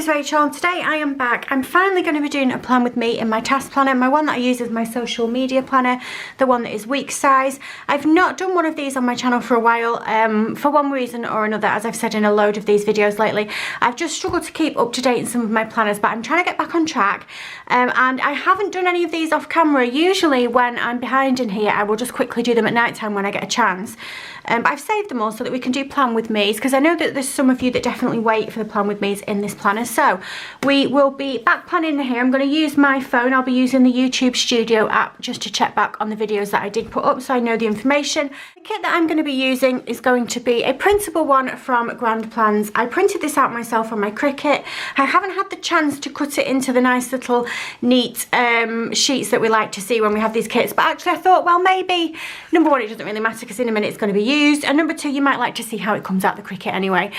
is Rachel. Today I am back. I'm finally going to be doing a plan with me in my TAS planner, my one that I use as my social media planner, the one that is week size. I've not done one of these on my channel for a while, for one reason or another, as I've said in a load of these videos lately. I've just struggled to keep up to date in some of my planners, but I'm trying to get back on track. And I haven't done any of these off camera. Usually when I'm behind in here, I will just quickly do them at night time when I get a chance. But I've saved them all so that we can do plan with me's, because I know that there's some of you that definitely wait for the plan with me's in this planner. So we will be back planning here. I'm going to use my phone. I'll be using the YouTube Studio app just to check back on the videos that I did put up so I know the information. The kit that I'm going to be using is going to be a printable one from Grand Plans. I printed this out myself on my Cricut. I haven't had the chance to cut it into the nice little neat sheets that we like to see when we have these kits, but actually I thought, well, maybe number one, it doesn't really matter because in a minute it's going to be used, and number two, you might like to see how it comes out the Cricut anyway.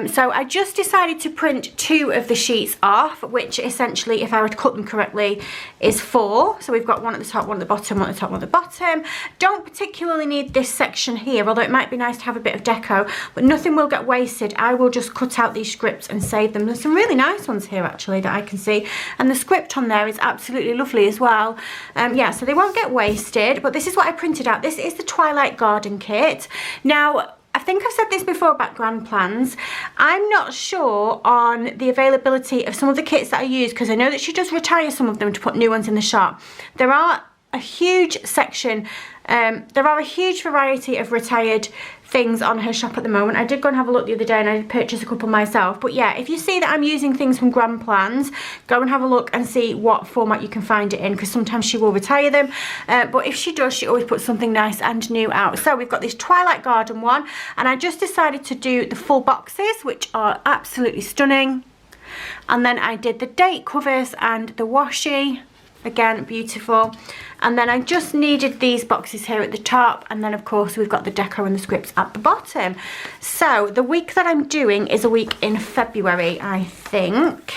So I just decided to print 2 of the sheets off, which essentially, if I were to cut them correctly, is 4. So we've got one at the top, one at the bottom, one at the top, one at the bottom. Don't particularly need this section here, although it might be nice to have a bit of deco, but nothing will get wasted. I will just cut out these scripts and save them. There's some really nice ones here actually that I can see, and the script on there is absolutely lovely as well. Yeah, so they won't get wasted, but this is what I printed out. This is the Twilight Garden kit. Now, I think I've said this before about Grand Plans. I'm not sure on the availability of some of the kits that I use, because I know that she does retire some of them to put new ones in the shop. There are a huge section, there are a huge variety of retired things on her shop at the moment. I did go and have a look the other day and I did purchase a couple myself. But yeah, if you see that I'm using things from Grand Plans, go and have a look and see what format you can find it in, because sometimes she will retire them. But if she does, she always puts something nice and new out. So we've got this Twilight Garden one, and I just decided to do the full boxes, which are absolutely stunning. And then I did the date covers and the washi. Again, beautiful. And then I just needed these boxes here at the top, and then of course we've got the deco and the scripts at the bottom. So the week that I'm doing is a week in February, I think.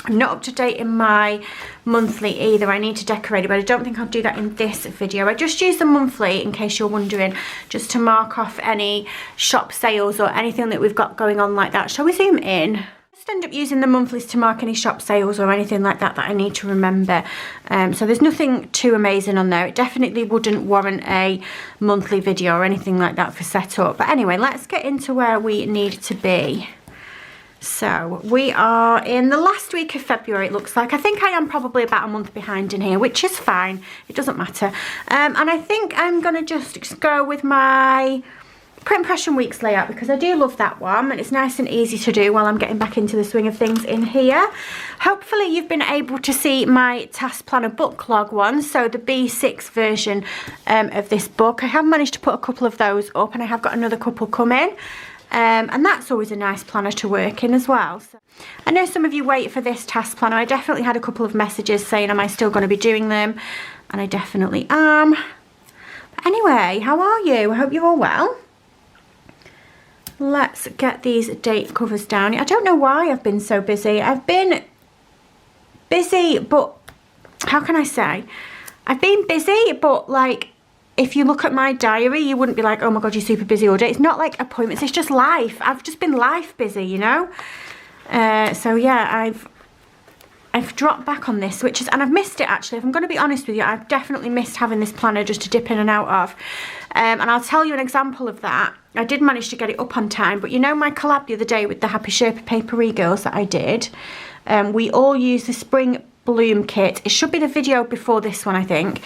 I'm not up to date in my monthly either. I need to decorate it, but I don't think I'll do that in this video. I just use the monthly, in case you're wondering, just to mark off any shop sales or anything that we've got going on like that. Shall we zoom in? End up using the monthlies to mark any shop sales or anything like that that I need to remember. So there's nothing too amazing on there. It definitely wouldn't warrant a monthly video or anything like that for setup. But anyway, let's get into where we need to be. So we are in the last week of February, it looks like. I think I am probably about a month behind in here, which is fine. It doesn't matter. And I think I'm going to just go with my Print Impression Weeks layout, because I do love that one, and it's nice and easy to do while I'm getting back into the swing of things in here. Hopefully you've been able to see my TAS Planner book log one, so the B6 version of this book. I have managed to put a couple of those up, and I have got another couple coming. And that's always a nice planner to work in as well. So I know some of you wait for this TAS planner. I definitely had a couple of messages saying, am I still going to be doing them? And I definitely am. But anyway, how are you? I hope you're all well. Let's get these date covers down. I don't know why I've been so busy. I've been busy, but how can I say? I've been busy, but like, if you look at my diary, you wouldn't be like, oh my God, you're super busy all day. It's not like appointments, it's just life. I've just been life busy, you know? So yeah, I've dropped back on this, which is, and I've missed it actually. If I'm going to be honest with you, I've definitely missed having this planner just to dip in and out of. And I'll tell you an example of that. I did manage to get it up on time, but you know my collab the other day with the Happy Sherpa Papery girls that I did? We all used the Spring Bloom kit. It should be the video before this one, I think.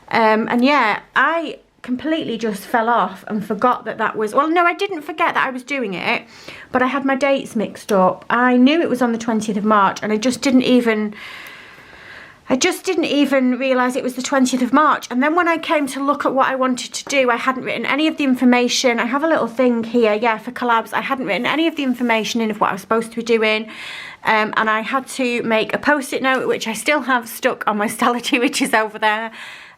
And yeah, I completely just fell off and forgot that that was, well, no, I didn't forget that I was doing it, but I had my dates mixed up. I knew it was on the 20th of March, and I just didn't even realise it was the 20th of March. And then when I came to look at what I wanted to do, I hadn't written any of the information. I have a little thing here, yeah, for collabs. I hadn't written any of the information in of what I was supposed to be doing. And I had to make a post-it note, which I still have stuck on my Stellity, which is over there.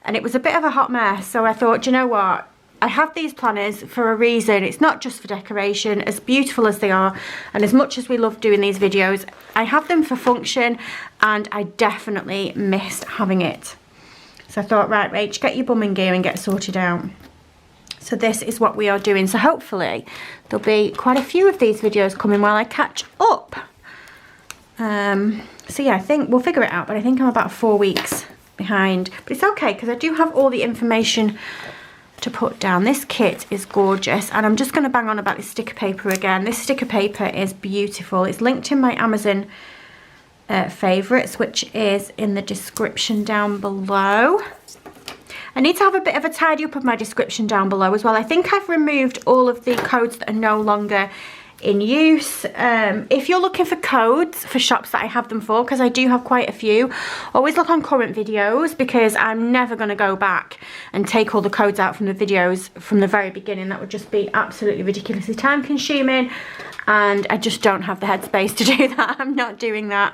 And it was a bit of a hot mess. So I thought, do you know what? I have these planners for a reason. It's not just for decoration, as beautiful as they are, and as much as we love doing these videos, I have them for function, and I definitely missed having it. So I thought, right, Rach, get your bum in gear and get sorted out. So this is what we are doing. So hopefully there'll be quite a few of these videos coming while I catch up. So yeah, I think we'll figure it out, but I think I'm about 4 weeks behind. But it's okay, because I do have all the information to put down. This kit is gorgeous, and I'm just going to bang on about this sticker paper again. This sticker paper is beautiful. It's linked in my Amazon favourites, which is in the description down below. I need to have a bit of a tidy up of my description down below as well. I think I've removed all of the codes that are no longer in use. If you're looking for codes for shops that I have them for, because I do have quite a few, always look on current videos, because I'm never going to go back and take all the codes out from the videos from the very beginning. That would just be absolutely ridiculously time consuming, and I just don't have the headspace to do that. I'm not doing that.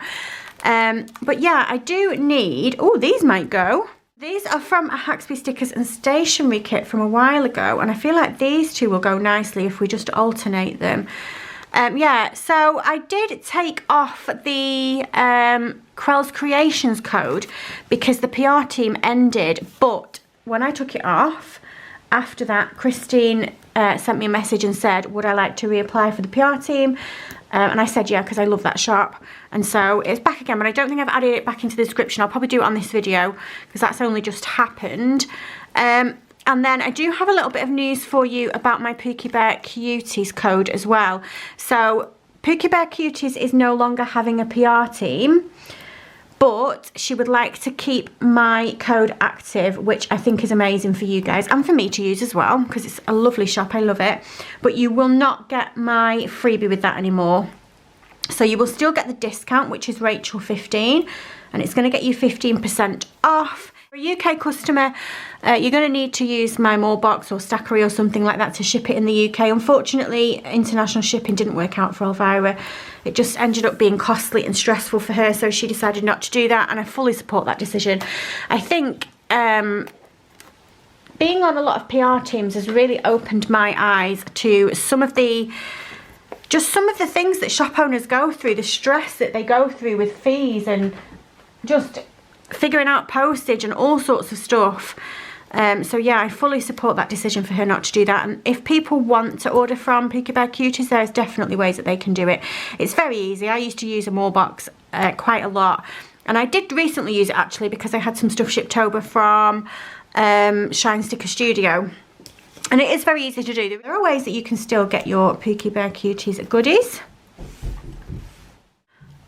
But yeah, I do need, oh, these might go. These are from a Haxby Stickers and Stationery kit from a while ago, and I feel like these two will go nicely if we just alternate them. Yeah, so I did take off the Krell's Creations code because the PR team ended, but when I took it off, after that, Christine sent me a message and said, would I like to reapply for the PR team? And I said yeah, because I love that shop. And so it's back again, but I don't think I've added it back into the description. I'll probably do it on this video because that's only just happened. And then I do have a little bit of news for you about my Pookie Bear Cuties code as well. So Pookie Bear Cuties is no longer having a PR team, but she would like to keep my code active, which I think is amazing for you guys and for me to use as well, because it's a lovely shop. I love it. But you will not get my freebie with that anymore. So you will still get the discount, which is Rachel15, and it's going to get you 15% off. For a UK customer, you're going to need to use my Moorbox or Stackery or something like that to ship it in the UK. Unfortunately, international shipping didn't work out for Elvira. It just ended up being costly and stressful for her, so she decided not to do that, and I fully support that decision. I think being on a lot of PR teams has really opened my eyes to some of the things that shop owners go through, the stress that they go through with fees and just figuring out postage and all sorts of stuff. So yeah, I fully support that decision for her not to do that. And if people want to order from Pookie Bear Cuties, there's definitely ways that they can do it. It's very easy. I used to use a Moorbox quite a lot, and I did recently use it actually because I had some stuff shipped over from Shine Sticker Studio, and it is very easy to do. There are ways that you can still get your Pookie Bear Cuties goodies.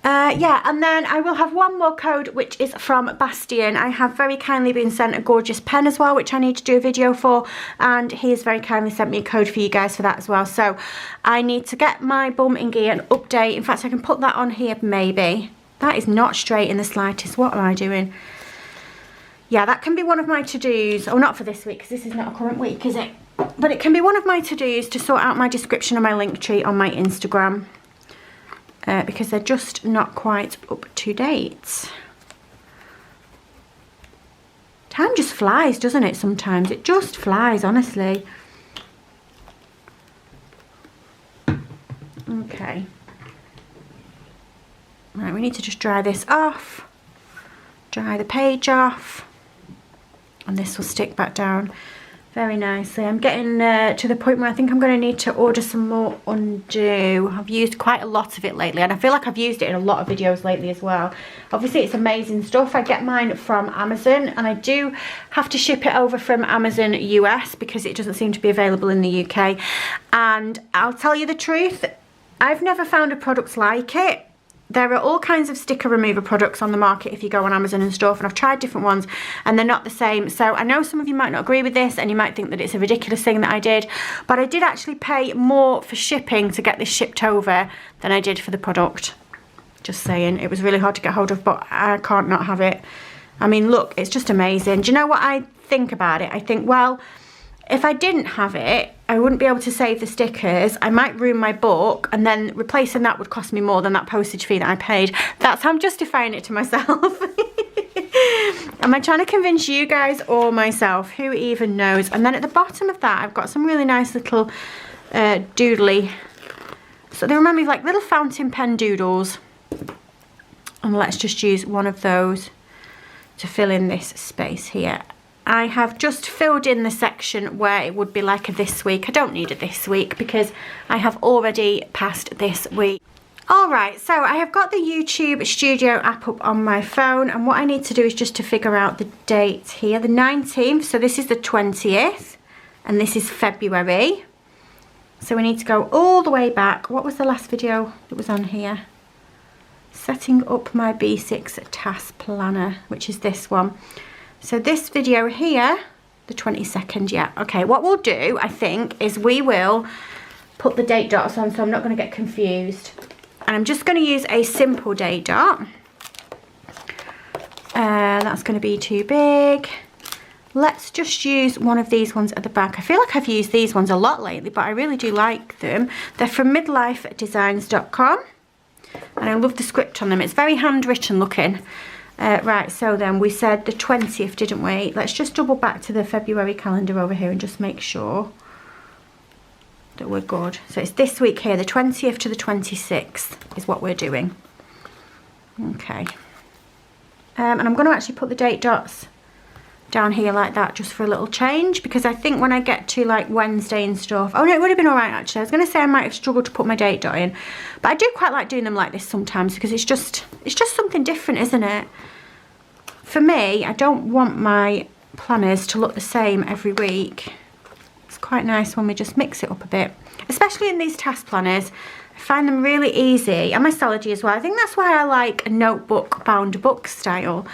Yeah, and then I will have one more code, which is from Bastian. I have very kindly been sent a gorgeous pen as well, which I need to do a video for, and he has very kindly sent me a code for you guys for that as well. So I need to get my bum in gear and update. In fact, I can put that on here maybe. That is not straight in the slightest. What am I doing? Yeah, that can be one of my to-dos. Oh, not for this week, because this is not a current week, is it? But it can be one of my to-dos to sort out my description and my link tree on my Instagram. Because they're just not quite up to date. Time just flies, doesn't it, sometimes? It just flies, honestly. Okay. Right, we need to just dry this off. Dry the page off. And this will stick back down very nicely. I'm getting to the point where I think I'm going to need to order some more Undo. I've used quite a lot of it lately, and I feel like I've used it in a lot of videos lately as well. Obviously, it's amazing stuff. I get mine from Amazon, and I do have to ship it over from Amazon US because it doesn't seem to be available in the UK. And I'll tell you the truth, I've never found a product like it. There are all kinds of sticker remover products on the market if you go on Amazon and stuff, and I've tried different ones and they're not the same. So I know some of you might not agree with this and you might think that it's a ridiculous thing that I did, but I did actually pay more for shipping to get this shipped over than I did for the product. Just saying, it was really hard to get hold of, but I can't not have it. I mean, look, it's just amazing. Do you know what I think about it? I think, well, if I didn't have it, I wouldn't be able to save the stickers. I might ruin my book, and then replacing that would cost me more than that postage fee that I paid. That's how I'm justifying it to myself. Am I trying to convince you guys or myself? Who even knows? And then at the bottom of that, I've got some really nice little doodly. So they remind me of like little fountain pen doodles. And let's just use one of those to fill in this space here. I have just filled in the section where it would be like a this week. I don't need a this week because I have already passed this week. Alright, so I have got the YouTube Studio app up on my phone, and what I need to do is just to figure out the date here. The 19th, so this is the 20th, and this is February. So we need to go all the way back. What was the last video that was on here? Setting up my B6 TAS Planner, which is this one. So this video here, the 22nd, yeah. Okay, what we'll do, I think, is we will put the date dots on so I'm not going to get confused. And I'm just going to use a simple date dot. That's going to be too big. Let's just use one of these ones at the back. I feel like I've used these ones a lot lately, but I really do like them. They're from midlifedesigns.com. And I love the script on them. It's very handwritten looking. Right, so then we said the 20th, didn't we? Let's just double back to the February calendar over here and just make sure that we're good. So it's this week here, the 20th to the 26th is what we're doing. Okay. And I'm going to actually put the date dots down here like that just for a little change, because I think when I get to like Wednesday and stuff, oh no, it would have been alright actually. I was going to say I might have struggled to put my date dot in, but I do quite like doing them like this sometimes, because it's just something different, isn't it? For me, I don't want my planners to look the same every week. It's quite nice when we just mix it up a bit, especially in these TAS planners. I find them really easy, and my Stology as well. I think that's why I like a notebook bound book style.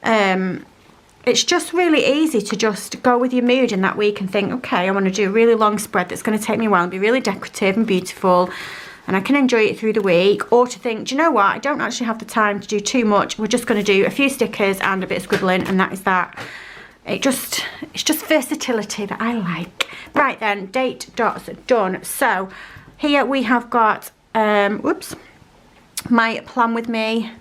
It's just really easy to just go with your mood in that week and think, okay, I want to do a really long spread that's going to take me a while and be really decorative and beautiful, and I can enjoy it through the week. Or to think, do you know what, I don't actually have the time to do too much. We're just going to do a few stickers and a bit of scribbling, and that is that. It's just versatility that I like. Right then, date dots done. So here we have got, my plan with me.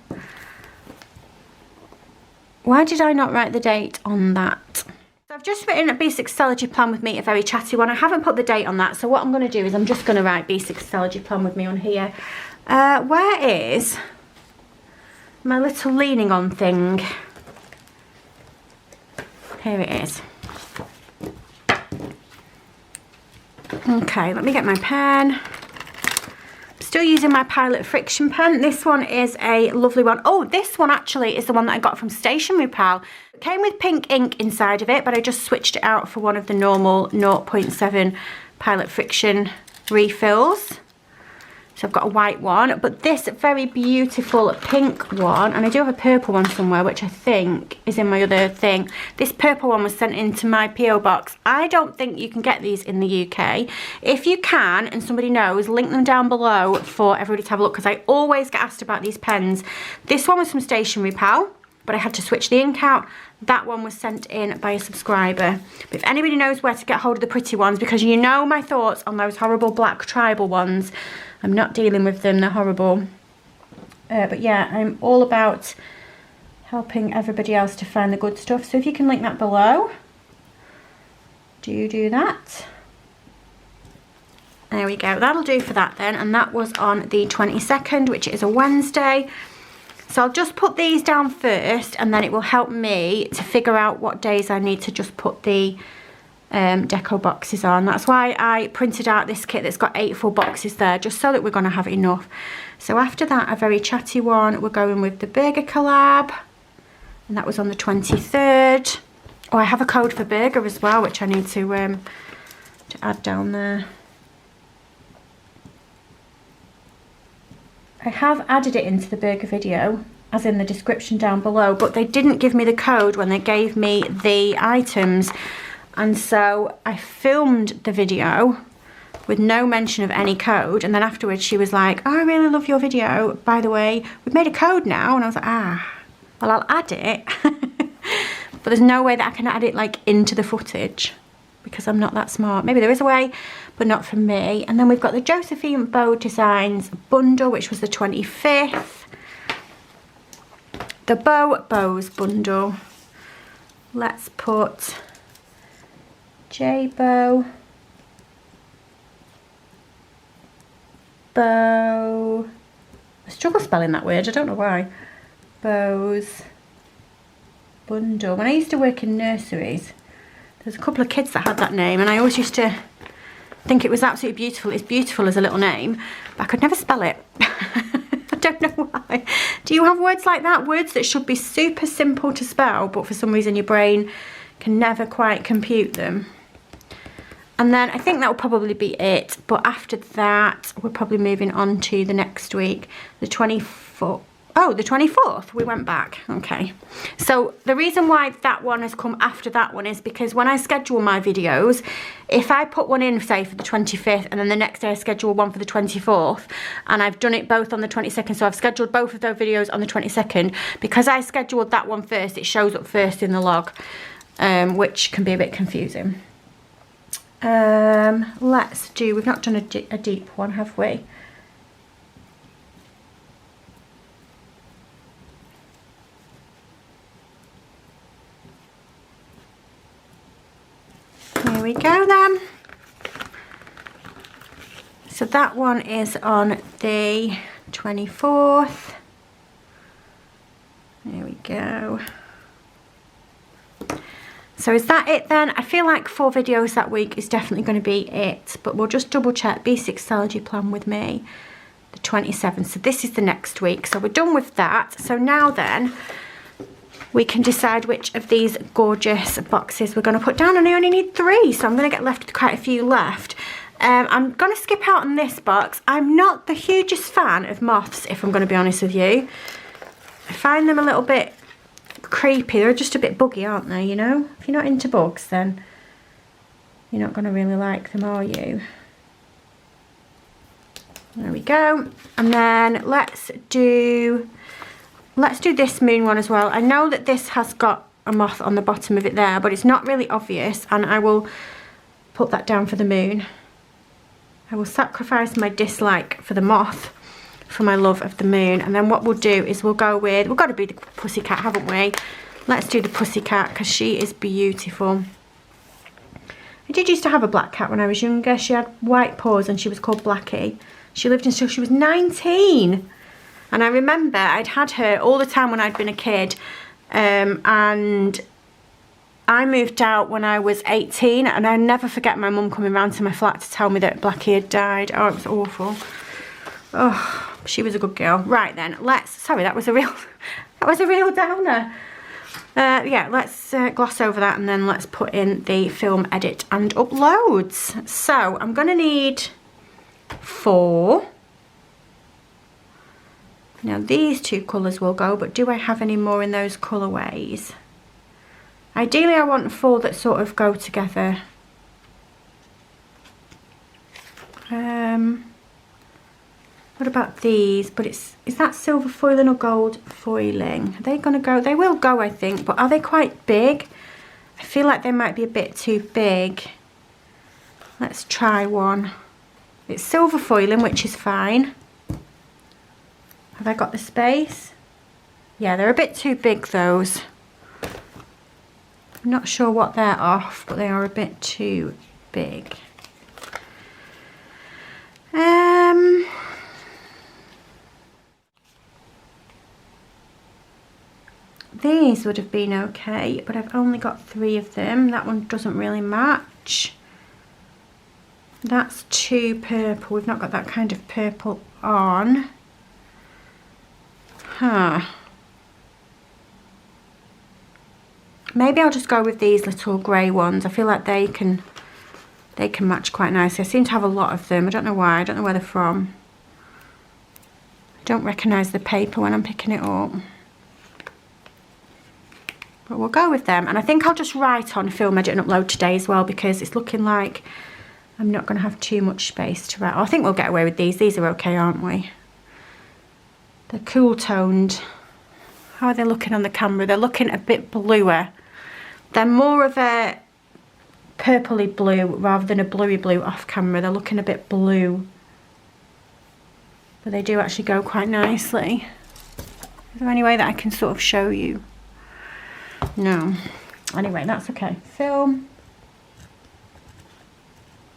Why did I not write the date on that? So I've just written a B6 Stology plan with me, a very chatty one. I haven't put the date on that, so what I'm going to do is I'm just going to write B6 Stology plan with me on here. Where is my little leaning on thing? Here it is. Okay, let me get my pen. Still using my Pilot Friction pen. This one is a lovely one. Oh, this one actually is the one that I got from Stationery Pal. It came with pink ink inside of it, but I just switched it out for one of the normal 0.7 Pilot Friction refills. So I've got a white one, but this very beautiful pink one, and I do have a purple one somewhere, which I think is in my other thing. This purple one was sent into my PO box. I don't think you can get these in the UK. If you can, and somebody knows, link them down below for everybody to have a look, because I always get asked about these pens. This one was from Stationery Pal, but I had to switch the ink out. That one was sent in by a subscriber. But if anybody knows where to get hold of the pretty ones, because you know my thoughts on those horrible black tribal ones, I'm not dealing with them, they're horrible. But yeah, I'm all about helping everybody else to find the good stuff. So if you can link that below, do that. There we go, that'll do for that then. And that was on the 22nd, which is a Wednesday. So I'll just put these down first, and then it will help me to figure out what days I need to just put the deco boxes on. That's why I printed out this kit that's got 8 full boxes there, just so that we're going to have enough. So after that, a very chatty one, we're going with the burger collab, and that was on the 23rd. Oh, I have a code for burger as well, which I need to add down there. I have added it into the burger video, as in the description down below, but they didn't give me the code when they gave me the items. And so I filmed the video with no mention of any code, and then afterwards she was like, oh, I really love your video, by the way, we've made a code now. And I was like, well, I'll add it. But there's no way that I can add it like into the footage, because I'm not that smart. Maybe there is a way, but not for me. And then we've got the Josephine Bow Designs bundle, which was the 25th. The Bows bundle. Let's put J-Bow, Bow, I struggle spelling that word, I don't know why. Bows bundle. When I used to work in nurseries, there's a couple of kids that had that name, and I always used to think it was absolutely beautiful. It's beautiful as a little name, but I could never spell it. don't know why. Do you have words like that? Words that should be super simple to spell, but for some reason your brain can never quite compute them. And then I think that will probably be it. But after that, we're probably moving on to the next week, the 24th. Oh, the 24th, we went back. Okay. So the reason why that one has come after that one is because when I schedule my videos, if I put one in, say, for the 25th, and then the next day I schedule one for the 24th, and I've done it both on the 22nd, so I've scheduled both of those videos on the 22nd, because I scheduled that one first, it shows up first in the log, which can be a bit confusing. Let's do, we've not done a deep one, have we? Here we go then. So that one is on the 24th. There we go. So is that it then? I feel like 4 videos that week is definitely going to be it, but we'll just double check. B6 Salary Plan with me, the 27th. So this is the next week. So we're done with that. So now then, we can decide which of these gorgeous boxes we're going to put down, and I only need 3, so I'm going to get left with quite a few left. I'm going to skip out on this box. I'm not the hugest fan of moths, if I'm going to be honest with you. I find them a little bit creepy. They're just a bit buggy, aren't they, you know? If you're not into bugs, then you're not going to really like them, are you? There we go. And then let's do this moon one as well. I know that this has got a moth on the bottom of it there, but it's not really obvious, and I will put that down for the moon. I will sacrifice my dislike for the moth for my love of the moon. And then what we'll do is we'll go with, we've got to be the pussycat, haven't we? Let's do the pussycat because she is beautiful. I did used to have a black cat when I was younger. She had white paws and she was called Blackie. She lived until she was 19. And I remember I'd had her all the time when I'd been a kid, and I moved out when I was 18, and I never forget my mum coming round to my flat to tell me that Blackie had died. Oh, it was awful. Oh, she was a good girl. Right then, sorry, that was a real downer. Yeah, let's gloss over that, and then let's put in the film edit and uploads. So I'm going to need 4. Now these 2 colours will go, but do I have any more in those colourways? Ideally I want 4 that sort of go together. What about these? But is that silver foiling or gold foiling? Are they going to go? They will go, I think, but are they quite big? I feel like they might be a bit too big. Let's try one. It's silver foiling, which is fine. Have I got the space? Yeah, they're a bit too big, those. I'm not sure what they're off, but they are a bit too big. These would have been okay, but I've only got 3 of them. That one doesn't really match. That's too purple. We've not got that kind of purple on. Huh. Maybe I'll just go with these little grey ones. I feel like they can match quite nicely. I seem to have a lot of them. I don't know why. I don't know where they're from. I don't recognise the paper when I'm picking it up. But we'll go with them. And I think I'll just write on film edit and upload today as well, because it's looking like I'm not going to have too much space to write. Oh, I think we'll get away with these. These are okay, aren't we? They're cool toned. How are they looking on the camera? They're looking a bit bluer. They're more of a purpley blue rather than a bluey blue off camera. They're looking a bit blue. But they do actually go quite nicely. Is there any way that I can sort of show you? No. Anyway, that's okay. Film.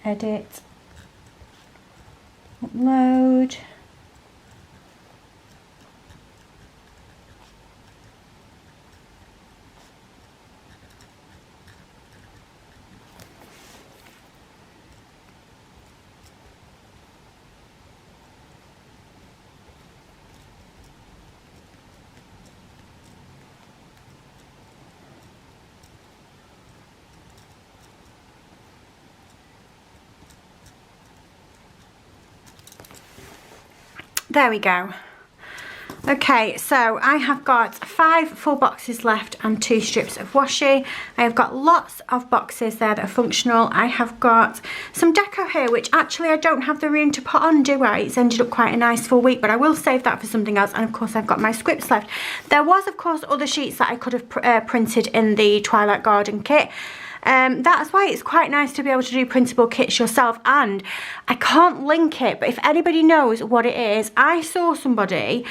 Edit. Upload. There we go. Okay, so I have got 5 full boxes left and 2 strips of washi. I have got lots of boxes there that are functional. I have got some deco here, which actually I don't have the room to put on, do I? It's ended up quite a nice full week, but I will save that for something else. And of course, I've got my scripts left. There was, of course, other sheets that I could have printed in the Twilight Garden kit. That's why it's quite nice to be able to do printable kits yourself, and I can't link it, but if anybody knows what it is, I saw somebody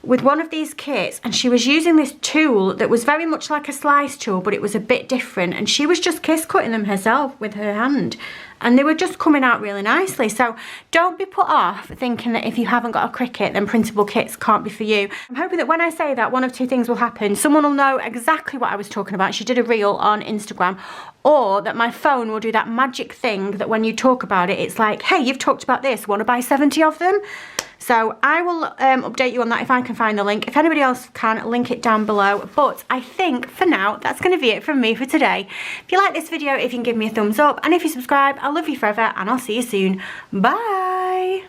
with one of these kits and she was using this tool that was very much like a slice tool, but it was a bit different, and she was just kiss cutting them herself with her hand, and they were just coming out really nicely. So don't be put off thinking that if you haven't got a Cricut then printable kits can't be for you. I'm hoping that when I say that, one of 2 things will happen. Someone will know exactly what I was talking about. She did a reel on Instagram, or that my phone will do that magic thing that when you talk about it, it's like, hey, you've talked about this, want to buy 70 of them? So I will update you on that if I can find the link. If anybody else can, link it down below. But I think for now, that's going to be it from me for today. If you like this video, if you can give me a thumbs up, and if you subscribe, I love you forever, and I'll see you soon. Bye!